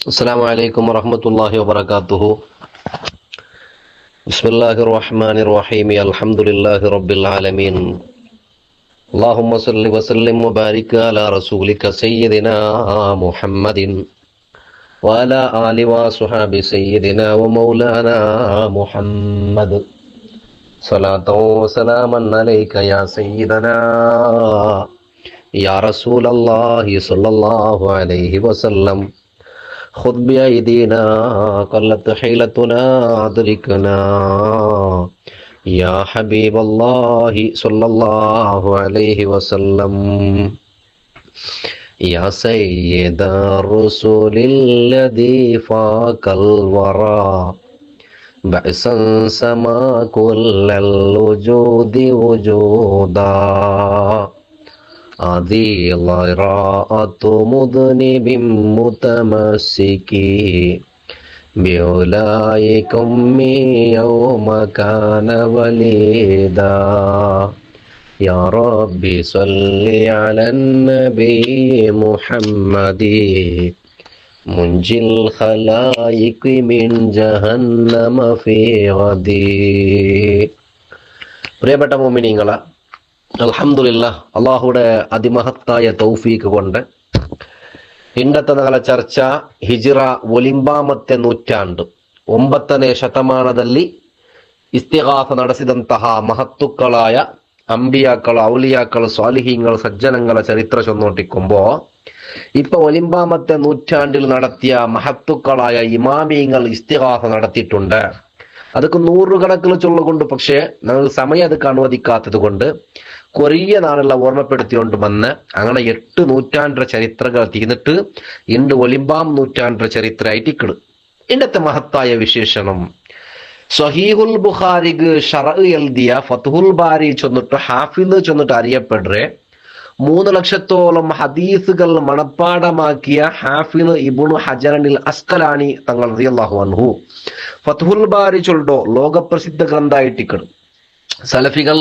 السلام عليكم ورحمة الله وبركاته. بسم الله الرحمن الرحيم. الحمد لله رب العالمين. اللهم صل وسلم وبارك على رسولك سيدنا محمد وعلى آل وصحاب سيدنا ومولانا محمد. صلاة وسلاما عليك يا سيدنا يا رسول الله صلى الله عليه وسلم. خذ بأيدينا قلت حيلتنا أدركنا يا حبيب الله صلى الله عليه وسلم. يا سيد الرسل الذي فاق الورى بعثا سما كل الوجود وجودا. هذه ضراءة مذنب متمسك بأولئكم يوم كان وليدا. يا ربي صل على النبي محمد منجي الخلائق من جهنم في غدي. പ്രിയപ്പെട്ട മുഅ്മിനീങ്ങളെ, അൽഹംദുലില്ലാഹ്, അള്ളാഹുടെ അതിമഹത്തായ തൗഫീക്ക് കൊണ്ട് ഇന്നത്തെ ഞങ്ങളെ ಚರ್ಚ ಹಿಜ್ರ ಒಲಿಂಬಾಮತ್ತೆ ನೂറ്റാಂಡು 9ನೇ ಶತಮಾನದಲ್ಲಿ ಇಸ್ತಿಗಾಸ ನಡೆಸಿದಂತಹ ಮಹತ್ತುಕ್ಕಳಾಯ ಅಂಬಿಯಾಕ್ಗಳು, ಔಲಿಯಾಕ್ಗಳು, സ്വാലിഹീങ്ങൾ, സജ്ജനങ്ങളെ ചരിത്ര ചൊന്നോട്ടിക്കുമ്പോ ഇപ്പൊ ഒലിമ്പാമത്തെ നൂറ്റാണ്ടിൽ നടത്തിയ മഹത്തുക്കളായ ഇമാമിയങ്ങൾ ഇസ്തിഗാസ നടത്തിയിട്ടുണ്ട്. അതൊക്കെ നൂറുകണക്കിന് ചൊല്ലുകൊണ്ട്, പക്ഷേ ഞങ്ങൾ സമയം അതൊക്കെ അനുവദിക്കാത്തത് കൊണ്ട് കൊറിയ നാളുള്ള ഓർമ്മപ്പെടുത്തിക്കൊണ്ട് വന്ന് അങ്ങനെ 8 നൂറ്റാണ്ടിന്റെ ചരിത്രങ്ങൾ തീർന്നിട്ട് ഇന്ന് ഒലിമ്പാം നൂറ്റാണ്ടിന്റെ ചരിത്രമായിട്ട് ഇക്കണ്. ഇന്നത്തെ മഹത്തായ വിശേഷണം സഹീഹുൽ ബുഖാരിക്ക് ഷറഅ് എഴുതിയ ഫത്ഹുൽ ബാരി ചൊന്നിട്ട് ഹാഫിദ് ചൊന്നിട്ട് അറിയപ്പെടുറെ 3 ലക്ഷത്തോളം ഹദീസുകൾ മണപ്പാടമാക്കിയ ഹാഫിദ് ഇബ്നു ഹജറിൽ അസ്കലാനി തങ്ങൾ റളിയല്ലാഹു അൻഹു ഫത്ഹുൽ ബാരി ചൊല്ലോ ലോകപ്രസിദ്ധ ഗ്രന്ഥമായിട്ടിക്കണ്. സലഫികൾ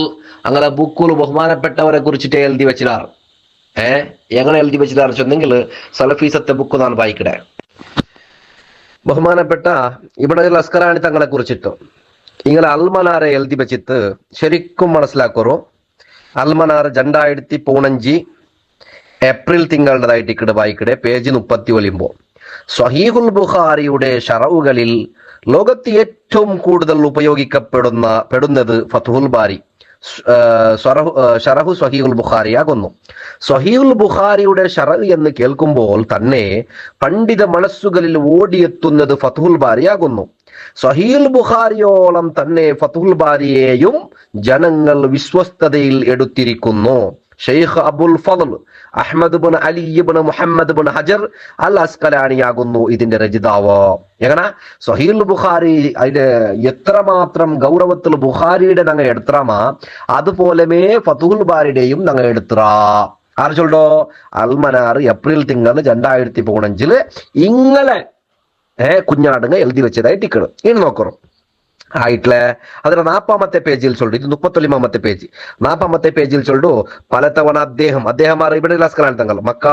അങ്ങനെ ബുക്കുകൾ ബഹുമാനപ്പെട്ടവരെ കുറിച്ചിട്ട് എഴുതി വെച്ചിടാറ്. എങ്ങനെ എഴുതി വെച്ചിടാറ് ചെന്നെങ്കിൽ സലഫീസത്തെ ബുക്ക് നാൻ വായിക്കടേ. ബഹുമാനപ്പെട്ട ഇബ്നുൽ അസ്കലാനി തങ്ങളെ കുറിച്ചിട്ട് ഇങ്ങനെ അൽമനാറെ എഴുതി വെച്ചിട്ട് ശരിക്കും മനസ്സിലാക്കറോ. അൽമനാർ 2015 ഏപ്രിൽ തിങ്കളുടേതായിട്ട് ഇക്കടെ വായിക്കടെ പേജ് 30 ഒലിയുമ്പോ സ്വഹീഹുൽ ബുഖാരിയുടെ ഷറഉകളിൽ ലോകത്ത് ഏറ്റവും കൂടുതൽ ഉപയോഗിക്കപ്പെടുന്നത് ഫത്ഹുൽ ബാരി ഷറഹു സ്വഹീഹുൽ ബുഖാരി ആകുന്നു. സ്വഹീഹുൽ ബുഖാരിയുടെ ഷറഹ് എന്ന് കേൾക്കുമ്പോൾ തന്നെ പണ്ഡിത മനസ്സുകളിൽ ഓടിയെത്തുന്നത് ഫത്ഹുൽ ബാരി ആകുന്നു. സ്വഹീഹുൽ ബുഖാരിയോളം തന്നെ ഫത്ഹുൽ ബാരിയെയും ജനങ്ങൾ വിശ്വസ്തതയിൽ എടുത്തിരിക്കുന്നു. Sheikh Abul Fazl Ahmad bin Ali Ibnu Muhammad bin Hajar al അസ്കലാനിയാകുന്നു ഇതിന്റെ രചയിതാവ്. എങ്ങനെ സ്വഹീഹുൽ ബുഖാരി അതിന്റെ എത്രമാത്രം ഗൗരവത്തിൽ ബുഖാരിയുടെ ഞങ്ങൾ എടുത്തറാമാ അതുപോലെമേ ഫത്ഹുൽ ബാരിയുടെയും ഞങ്ങൾ എടുത്തറാ. ആര് ചൊല്ലോ? അൽമനാർ ഏപ്രിൽ തിങ്കൾ 2015 ഇങ്ങനെ കുഞ്ഞാടുങ്ങ എഴുതി വെച്ചതായിട്ട് ഇക്കണ്. ഇനി നോക്കണം ആയിട്ടില്ലേ. അതിന്റെ 40ാമത്തെ പേജിൽ ചൊല്ലു. ഇത് 39ാമത്തെ പേജ്. 40ാമത്തെ പേജിൽ ചൊല്ലു. പലതവണ അദ്ദേഹം ഇബ്നുൽ അസ്കലാനി തങ്ങൾ മക്ക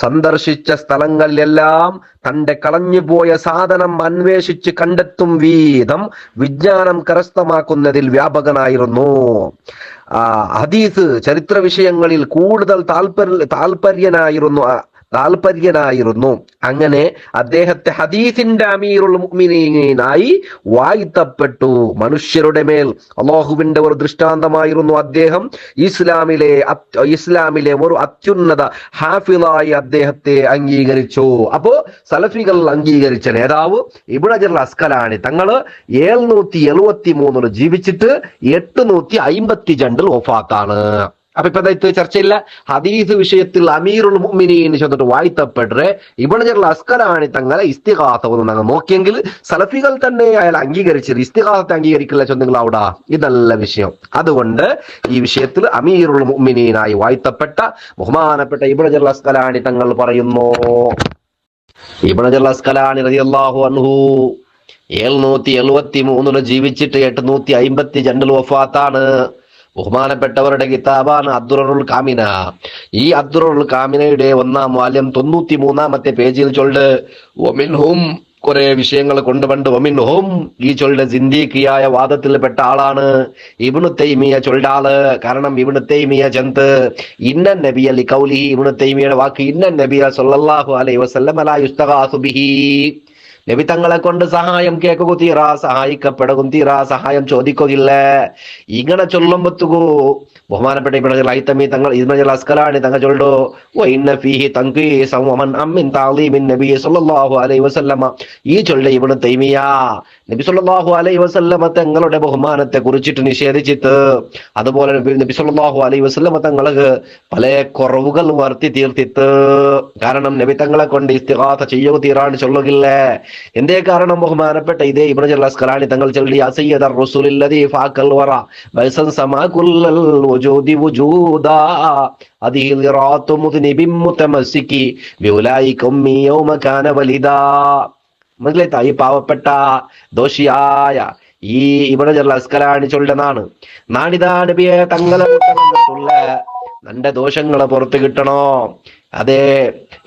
സന്ദർശിച്ച സ്ഥലങ്ങളിലെല്ലാം തന്റെ കളഞ്ഞുപോയ സാധനം അന്വേഷിച്ച് കണ്ടെത്തും വീതം വിജ്ഞാനം കരസ്ഥമാക്കുന്നതിൽ വ്യാപകനായിരുന്നു. ഹദീസ് ചരിത്ര വിഷയങ്ങളിൽ കൂടുതൽ താൽപര്യനായിരുന്നു. അങ്ങനെ അദ്ദേഹത്തെ ഹദീസിന്റെ അമീറുൽ മുഅ്മിനീനായി വാഴ്ത്തപ്പെട്ടു. മനുഷ്യരുടെ മേൽ അല്ലാഹുവിന്റെ ഒരു ദൃഷ്ടാന്തമായിരുന്നു അദ്ദേഹം. ഇസ്ലാമിലെ ഒരു അത്യുന്നത ഹാഫിളായി അദ്ദേഹത്തെ അംഗീകരിച്ചു. അപ്പോ സലഫികൾ അംഗീകരിച്ച നേതാവ് ഇബ്നു ഹജർ അസ്കലാനി തങ്ങള് 773 ജീവിച്ചിട്ട് 852 വഫാത്താണ്. അപ്പൊ ഇപ്പൊ ചർച്ചയില്ല. ഹദീസ് വിഷയത്തിൽ അമീറുൽ മുഅ്മിനീൻ ചെന്നിട്ട് വാഴ്ത്തപ്പെട്ടെ ഇബ്നു ഹജർ അസ്കലാനി തങ്ങളെ ഇസ്തിഗാസ ഒന്ന് ഞങ്ങൾ നോക്കിയെങ്കിൽ സലഫികൾ തന്നെ അയാൾ അംഗീകരിച്ചത്. ഇസ്തിഗാസത്തെ അംഗീകരിക്കില്ല ചെന്നെങ്കിൽ അവിടെ ഇതല്ല വിഷയം. അതുകൊണ്ട് ഈ വിഷയത്തിൽ അമീറുൽ മുഅ്മിനീനായി വാഴ്ത്തപ്പെട്ട ബഹുമാനപ്പെട്ട ഇബ്നു ഹജർ അസ്കലാനി തങ്ങൾ പറയുന്നു. ഇബ്നു ഹജർ അസ്കലാനി റളിയല്ലാഹു അൻഹു 773 ജീവിച്ചിട്ട് 852 വഫാത്താണ്. ബഹുമാനപ്പെട്ടവരുടെ കിതാബാണ് അദ്ദുററുൽ കാമിന. ഈ അദ്ദുററുൽ കാമിനയുടെ 1-ാം വാല്യം 93-ാമത്തെ പേജിൽ ചൊല്ല് ഒമിൻഹും കുറെ വിഷയങ്ങൾ കൊണ്ടുപണ്ട് ഒമിൻഹും ഈ ചൊല്ല് സിന്ദീഖിയായ വാദത്തിൽപ്പെട്ട ആളാണ് ഇബ്നു തൈമിയ ചൊല്ലാള്. കാരണം ഇബ്നു തൈമിയ ചന്ത് ഇന്ന നബിയ ലിഖൗലിഹി, ഇബ്നു തൈമിയയുടെ വാക്ക് ഇന്ന നബിയ സല്ലല്ലാഹു അലൈഹി വസല്ലം ലാ യുസ്തഗാസു ബിഹി, നബി തങ്ങളെ കൊണ്ട് സഹായം കേൾക്കുക തീരാ, സഹായിക്കപ്പെടും തീരാ, സഹായം ചോദിക്കുകയില്ല. ഇങ്ങനെ ചൊല്ലുമ്പത്തുകൂ ബഹുമാനപ്പെട്ട ഇബ്നു ഹൈതമി തങ്ങൾ ഇബ്നു അസ്കലാനി തങ്ങൾ ചൊല്ലോ വഇന്ന ഫീഹി തൻഖീസൻ വമൻ അമിൻ തഅലീമിൻ നബി സല്ലല്ലാഹു അലൈഹി വസല്ലമ. ഈ ചൊല്ല ഇബ്നു തൈമിയ നബി സല്ലല്ലാഹു അലൈഹി വസല്ലമ തങ്ങളുടെ ബഹുമാനത്തെ കുറിച്ചിട്ട് നിഷേധിച്ചിട്ട്, അതുപോലെ നബി സല്ലല്ലാഹു അലൈഹി വസല്ലമ തങ്ങൾക്ക് പല കുറവുകൾ വർത്തി തീർത്തിട്ട്, കാരണം നബി തങ്ങളെ കൊണ്ട് ഇസ്തിഗാസ ചെയ്യുക തീരാണ് ചൊല്ലുകില്ലേ. എന്തേ കാരണം ബഹുമാനപ്പെട്ട ഇതേ ഇബ്നു അസ്കലാനി തങ്ങൾ ചൊല്ലി സയ്യിദർ റസൂലുല്ലദീ ഫാക്കൽ വറ ബൈസൻ സമാ കുല്ലൽ വജൂദി വജൂദാ അദിഹിൽ റാത്തു മുദ്നിബിൻ മുതമസ്സികി ബിഉലൈക ഉമ്മി യൗമ കാന വലിദാ. മനസ്സിലായി? ഈ പാവപ്പെട്ട ദോഷിയായ ഈ ഇബ്നു അസ്കലാനി ചൊല്ലുന്നതാണ്. നാണിതാ നബിയെ തങ്ങളെ വന്നിട്ടുള്ള നന്റെ ദോഷങ്ങളെ പുറത്ത് കിട്ടണോ? അതെ,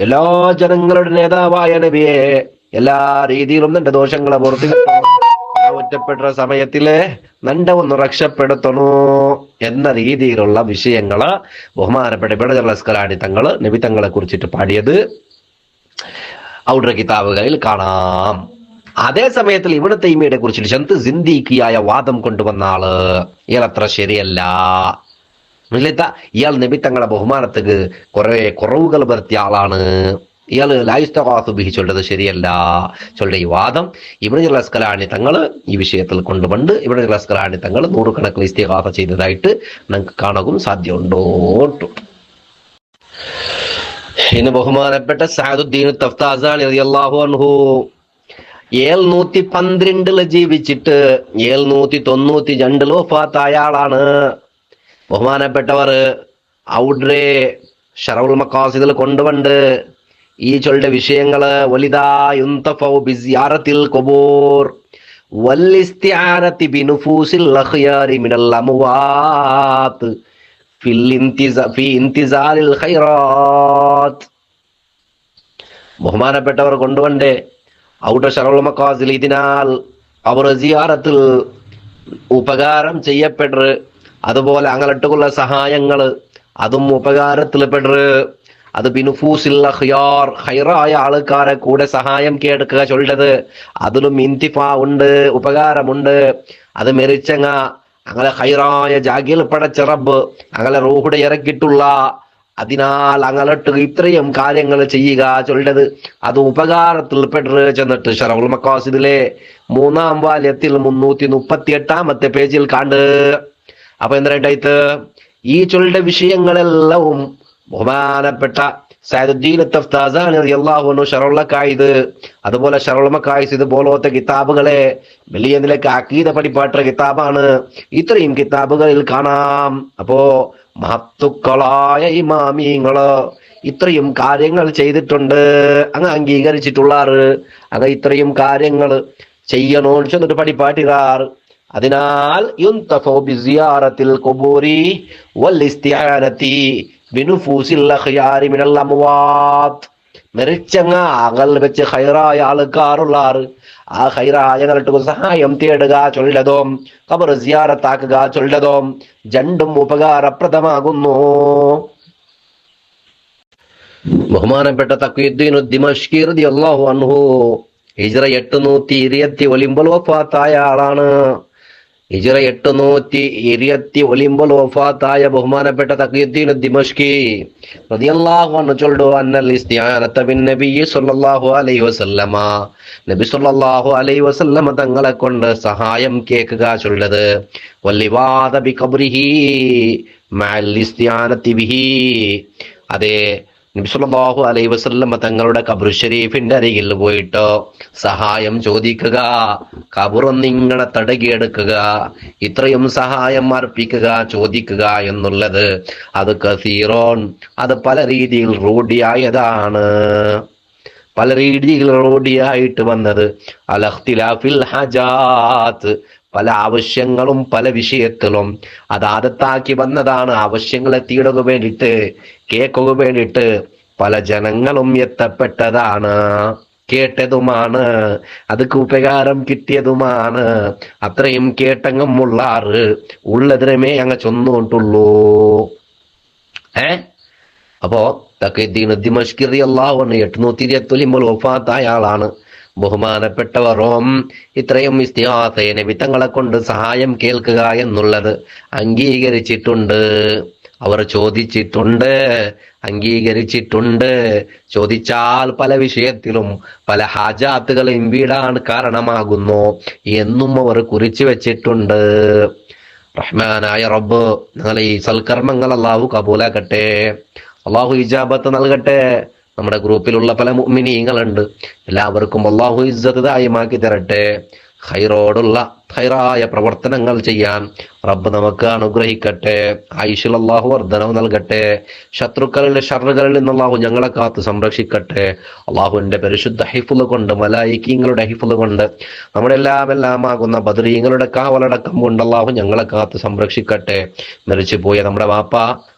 എല്ലാ ജനങ്ങളുടെ നേതാവായ നബിയെ എല്ലാ രീതിയിലും നിന്റെ ദോഷങ്ങളെ പുറത്ത് കിട്ടണോ, ഒറ്റപ്പെട്ട സമയത്തില് നന്റെ ഒന്ന് രക്ഷപ്പെടുത്തണോ എന്ന രീതിയിലുള്ള വിഷയങ്ങള് ബഹുമാനപ്പെട്ട ഇബ്നു അസ്കലാനി തങ്ങള് നബി തങ്ങളെ കുറിച്ചിട്ട് പാടിയത് ഔദ്ര കിതാബുകളിൽ കാണാം. അതേ സമയത്തിൽ ഇബ്നു തൈമിയയെ കുറിച്ചിട്ട് ചന്ത് സിന്ദീഖിയായ വാദം കൊണ്ടുവന്ന ആള് ഇയാൾ അത്ര ശരിയല്ല. ഇയാൾ നബി തങ്ങളെ ബഹുമാനത്തിന് കുറെ കുറവുകൾ വരുത്തിയ ആളാണ്. ഇയാൾ ലാ യുസ്തഗാസു ബിഹി ചൊല്ലത് ശരിയല്ല ചൊല്ല ഈ വാദം ഇബ്നു അസ്കലാനി തങ്ങൾ ഈ വിഷയത്തിൽ കൊണ്ടുവന്ന് ഇബ്നു അസ്കലാനി തങ്ങൾ 100 കണക്കിൽ ഇസ്തിഗാസ ചെയ്തതായിട്ട് നമുക്ക് കാണുകയും സാധ്യമുണ്ടോ. ഇന്ന് ബഹുമാനപ്പെട്ട സഅദുദ്ദീൻ തഫ്താസാനി റളിയല്ലാഹു അൻഹു 712 ജീവിച്ചിട്ട് 792 വഫാത്തായ ആളാണ്. ബഹുമാനപ്പെട്ടവർ ഔഡ്രെ ശറഉൽ മഖാസിദിൽ കൊണ്ടുവണ്ട് ഈ ചൊല്ലുടെ വിഷയങ്ങള് വലിദാ യുന്തഫഉ ബിസിയാറത്തിൽ ഖുബൂർ വൽഇസ്തിആനതി ബിനുഫൂസിൽ അഖ്യാരി മിനൽ അംവാത്ത് ഫി ഇന്തിസാലിൽ ഖൈറാത്ത്. ബഹുമാനപ്പെട്ടവർ കൊണ്ടുവണ്ട് ഔഡ്രെ ശറഉൽ മഖാസിദിൽ ഇതിനാൽ അവർ സിയാറത്തിൽ ഉപകാരം ചെയ്യപ്പെടുക, അതുപോലെ അങ്ങോട്ടുള്ള സഹായങ്ങള് അതും ഉപകാരത്തിൽ പെടുക, അത് ബിനുഫൂസിൽ അഖ്യാർ ഖൈറായ ആൾക്കാരെ കൂടെ സഹായം കേൾക്കുക ചൊല്ലത് അതിലും ഇന്തിഫാ ഉണ്ട്, ഉപകാരമുണ്ട്. അത് മെരിച്ചങ്ങ അങ്ങനെ ഖൈറായ ജാഗിൽ പടച്ച റബ്ബ് അങ്ങനെ റൂഹുടെ ഇറക്കിയിട്ടുള്ള, അതിനാൽ അങ്ങോട്ട് ഇത്രയും കാര്യങ്ങൾ ചെയ്യുക ചൊല്ലത് അത് ഉപകാരത്തിൽ പെടുക ചെന്നിട്ട് ശറഉൽ മഖാസിദിലെ 3-ാം വാല്യത്തിൽ 338-ാമത്തെ പേജിൽ കണ്ട്. അപ്പൊ എന്തായിട്ട് ഈ ചൊല്ലുടെ വിഷയങ്ങളെല്ലാം ബഹുമാനപ്പെട്ട സഅദുദ്ദീൻ തഫ്താസാനി റളിയല്ലാഹു അൻഹു ശറഉൽ ഖായിദ്, അതുപോലെ ശറഉൽ മഖായിസ് ഇതുപോലത്തെ കിതാബുകളെ വലിയ നിലക്ക് അഖീദ പഠിപ്പാട്ട കിതാബാണ്. ഇത്രയും കിതാബുകളിൽ കാണാം. അപ്പോ മഹത്തുക്കളായ ഇമാമിങ്ങള് ഇത്രയും കാര്യങ്ങൾ ചെയ്തിട്ടുണ്ട്, അങ്ങ് അംഗീകരിച്ചിട്ടുള്ളാറ്. അങ്ങ് ഇത്രയും കാര്യങ്ങൾ ചെയ്യണോന്ന് ചെന്നിട്ട് പഠിപ്പാട്ടിറാറ്. അതിനാൽ യുന്തഫഉ ബിസിയാറത്തിൽ ഖുബൂരി വൽഇസ്തിആനതി ബിനുഫൂസിൽ അഖ്യാരി മിനൽ അംവാത്ത്. മരിച്ചങ്ങ അകൽ വെച്ച് ഖൈറായ ആൾക്കാരുള്ളാറ്, ആ ഖൈറായങ്ങൾക്ക് സഹായം തേടുക ചൊല്ലതും ഖബർ സിയാറത്താക്കുക ചൊല്ലതും രണ്ടും ഉപകാരപ്രദമാകുന്നു. ബഹുമാനപ്പെട്ട തഖിയുദ്ദീൻ ദിമശ്കി റളിയല്ലാഹു അൻഹു ഹിജ്റ 820 വഫാത്തായ ആളാണ്. ഹിജ്റ 820 വഫാത്തായ ബഹുമാനപ്പെട്ട തഖിയുദ്ദീൻ ദിമശ്കി റളിയല്ലാഹു അൻഹു ചൊല്ലു അന്നൽ ഇസ്തിആനത ബിൻ നബി സല്ലല്ലാഹു അലൈഹി വസല്ലമ, നബി സല്ലല്ലാഹു അലൈഹി വസല്ലമ തങ്ങളെ കൊണ്ട് സഹായം കേൾക്കുക ചൊല്ലത് വല്ലിവാദ ബി ഖബ്രിഹി മഅൽ ഇസ്തിആനതി ബിഹി. അതെ, നബി സല്ലല്ലാഹു അലൈഹി വസല്ലം തങ്ങളുടെ ഖബർ ഷരീഫിന്റെ അരികിൽ പോയിട്ട് സഹായം ചോദിക്കുക, ഖബറൊന്നിങ്ങനെ തടകിയെടുക്കുക, ഇത്രയും സഹായം അർപ്പിക്കുക ചോദിക്കുക എന്നുള്ളത് അത് കസീറോൻ, അത് പല രീതിയിൽ റൂഢിയായതാണ്. പല രീതിയിൽ റൂഢിയായിട്ട് വന്നത് അൽ ഇഖ്തിലാഫിൽ ഹജാത്ത്, പല ആവശ്യങ്ങളും പല വിഷയത്തിലും അത് ആദത്താക്കി വന്നതാണ്. ആവശ്യങ്ങളെ തീടുക വേണ്ടിയിട്ട്, കേൾക്കുക വേണ്ടിയിട്ട് പല ജനങ്ങളും എത്തപ്പെട്ടതാണ്, കേട്ടതുമാണ്, അതൊക്കെ ഉപകാരം കിട്ടിയതുമാണ്. അത്രയും കേട്ടങ്ങും ഉള്ളാറ് ഉള്ളതിനെ അങ്ങ് ചൊന്നുകൊണ്ടുള്ളൂ. അപ്പോ ദിമഷ്കി റളിയല്ലാഹു അൻഹു 820 വഫാത്തായ ആളാണ്. ബഹുമാനപ്പെട്ടവരും ഇത്രയും ഇസ്തിഗാസയെ നബി തങ്ങളെ കൊണ്ട് സഹായം കേൾക്കുക എന്നുള്ളത് അംഗീകരിച്ചിട്ടുണ്ട്. അവർ ചോദിച്ചിട്ടുണ്ട്, അംഗീകരിച്ചിട്ടുണ്ട്. ചോദിച്ചാൽ പല വിഷയത്തിലും പല ഹാജാത്തുകളെയും വീടാൻ കാരണമാകുന്നു എന്നും അവർ കുറിച്ചു വെച്ചിട്ടുണ്ട്. റഹ്മാനായ റബ്ബ് നിങ്ങളെ ഈ സൽക്കർമ്മങ്ങൾ അല്ലാഹു കബൂലാക്കട്ടെ, അള്ളാഹു ഇജാബത്ത് നൽകട്ടെ. നമ്മുടെ ഗ്രൂപ്പിലുള്ള പല മുഅ്മിനീങ്ങളുണ്ട്, എല്ലാവർക്കും അള്ളാഹു ഇസ്സത്ത് ദായിമാക്കി തരട്ടെ. ഖൈറോടുള്ള ഖൈറായ പ്രവർത്തനങ്ങൾ ചെയ്യാൻ റബ്ബ് നമുക്ക് അനുഗ്രഹിക്കട്ടെ. ആയുഷിൽ അള്ളാഹു വർദ്ധനവ് നൽകട്ടെ. ശത്രുക്കളുടെ ഷർറുകളിൽ നിന്ന് അള്ളാഹു ഞങ്ങളെ കാത്ത് സംരക്ഷിക്കട്ടെ. അള്ളാഹുവിന്റെ പരിശുദ്ധ ഹിഫ്ള് കൊണ്ട്, മലായികീങ്ങളുടെ ഹിഫ്ള് കൊണ്ട്, നമ്മുടെ എല്ലാമാകുന്ന ബദരീങ്ങളുടെ കാവലടക്കം കൊണ്ട് അള്ളാഹു ഞങ്ങളെ കാത്ത് സംരക്ഷിക്കട്ടെ. മരിച്ചുപോയ നമ്മുടെ വാപ്പ,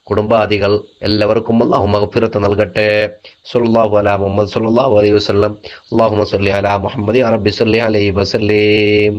കുടുംബാദികൾ എല്ലാവർക്കും അല്ലാഹു മഗ്ഫിറത്ത് നൽകട്ടെ. സ്വല്ലല്ലാഹു അലാ മുഹമ്മദ് സ്വല്ലല്ലാഹു അലൈഹി വസല്ലം. അല്ലാഹുമ്മ സ്വല്ലി അലാ മുഹമ്മദ് യാ റബ്ബി സ്വല്ലി അലൈഹി വസല്ലം.